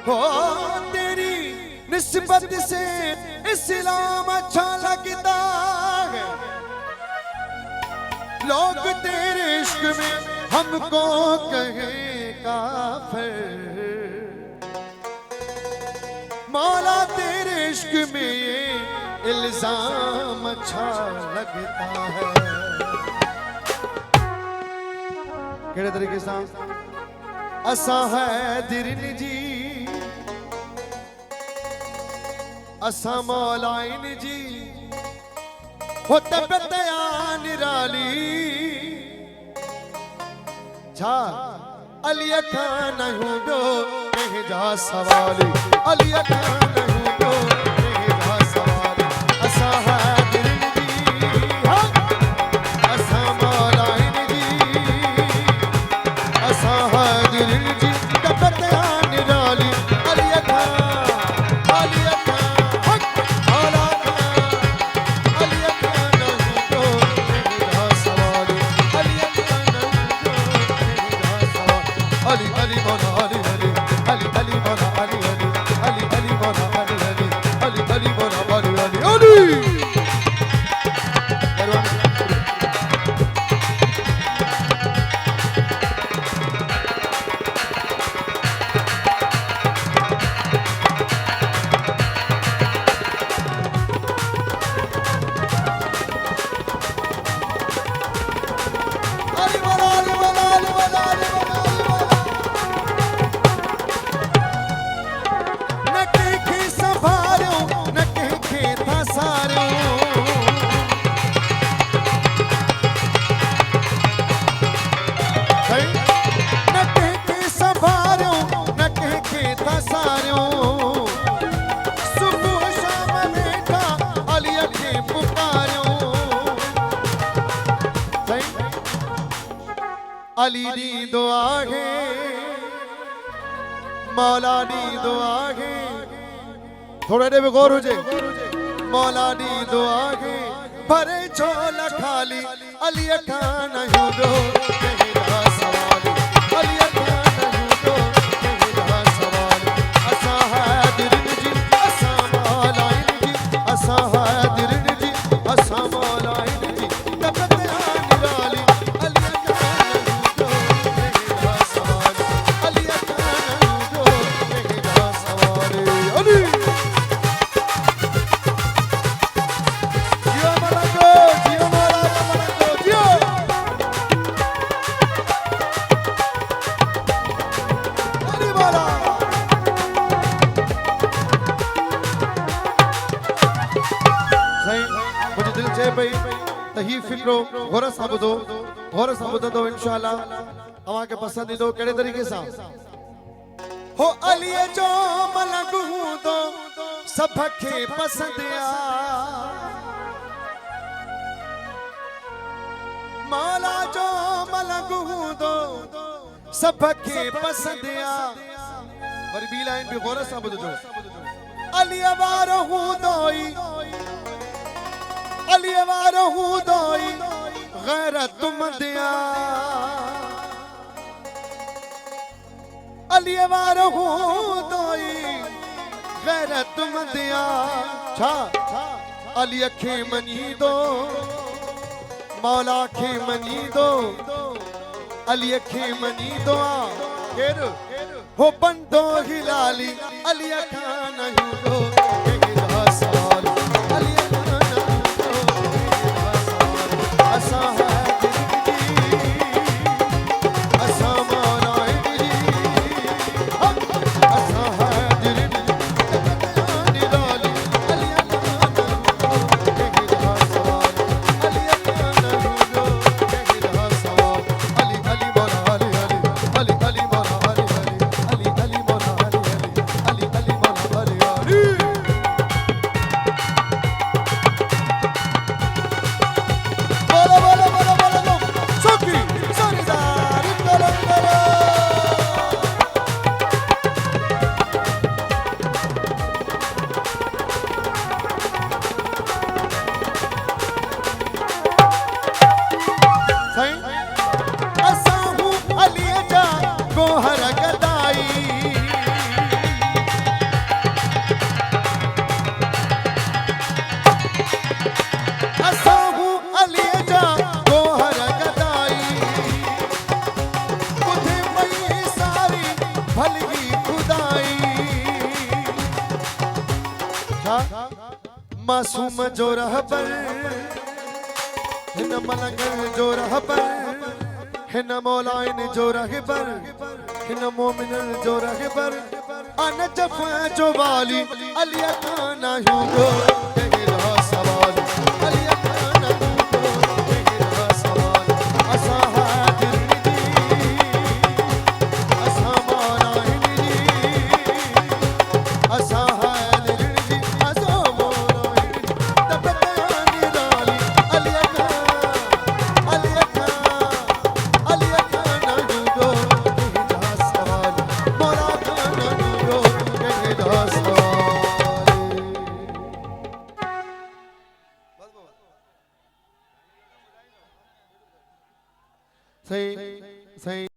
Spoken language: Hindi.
हो तेरी निस्बत से इस्लाम अच्छा लगता है, लोग तेरे इश्क में हमको कहे काफिर। मौला तेरे इश्क में ये इल्जाम अच्छा लगता है। केड़े तरीके से असा है दिरन जी, असा मौलाइन जी, हो तबतया निराली छा अली खान हूँ दो कह जा सवाली, अली खान हूँ दो कह जा सवाली। असा है दिरन जी, असा मौलाइन जी, असा है दिरन जी, तबतया निराली अली खान, अली खान मौला खान, अली खान हूँ दो कह जा सवाली, अली खान हूँ दो कह जा सवाली। अली अली मौला अली अली अली अली मौला अली अली अली अली मौला अली अली अली अली मौला अली अली अली। अली मौला अली मौला अली मौला अली मौला अली मौला। न कहीं संभारो न कहीं था सारो, न कहीं संभारो न कहीं था सारो। सुबह शाम बैठा अली के पुकारो, अली दी दुआ है मौला दी दुआ है, थोड़ा देर गौर हो जाए। मौला दी दुआ है भरे झोला खाली अली खान हूँ दो कह जा सवाली, अली खान हूँ दो कह जा सवाली। असा है दिरन जी, असा मौलाइन जी, असा है दिरन जी, असा मौलाइन जी, तबतया निराली अली खान हूँ दो कह जा सवाली, अली खान हूँ दो कह जा सवाली। अली जियो मलंगो, जियो मौला मलंगो, जियो। अली मौला सही मुझे दिल से भाई तही फिक्रो गौर साबुदो, गौर साबुदो तो इंशाल्लाह अवा के पसंद दो केड़े तरीके से हो। अली जो मलंग हूँ तो सबके पसंद आ, मौला जो मलंग हूँ तो सबके पसंद आ। और बी लाइन भी गौर साबुदो जो अली अवार हूँ दोई, अली अवार हूँ दोई गैरत मंदिया, अली अवार हूँ दोई गैरत मंदिया। छा अली खे मनी दो मौला खे मनी दो, अली खे मनी दो केर हो बंदो हिलाली अली खान हूँ दो कह जा सवाली, अली खान हूँ दो कह जा सवाली। असा है दिरन जी, असा मौलाइन जी, असा है दिरन जी, तबतया निराली अली खान हूँ दो कह जा सवाली, अली खान हूँ दो कह जा सवाली। अली अली मौला अली अली अली अली मौला अली अली अली अली मौला अली अली अली अली मौला अली अली। मासूम जो रहबर हिन मलंग जो रहबर हिन मौलाइन जो रहबर हिन मोमिनन जो रहबर अन जफ जो वाली अली खाना यूं तेरा सवाल अली खाना यूं तेरा सवाल असा हाजिर दी असा मौलाइन दी असा हाजिर दी असा मौलाइन दी तबयानी राली अली खाना यूं तेरा सवाल मौला खाना यूं तेरा सवाल सही सही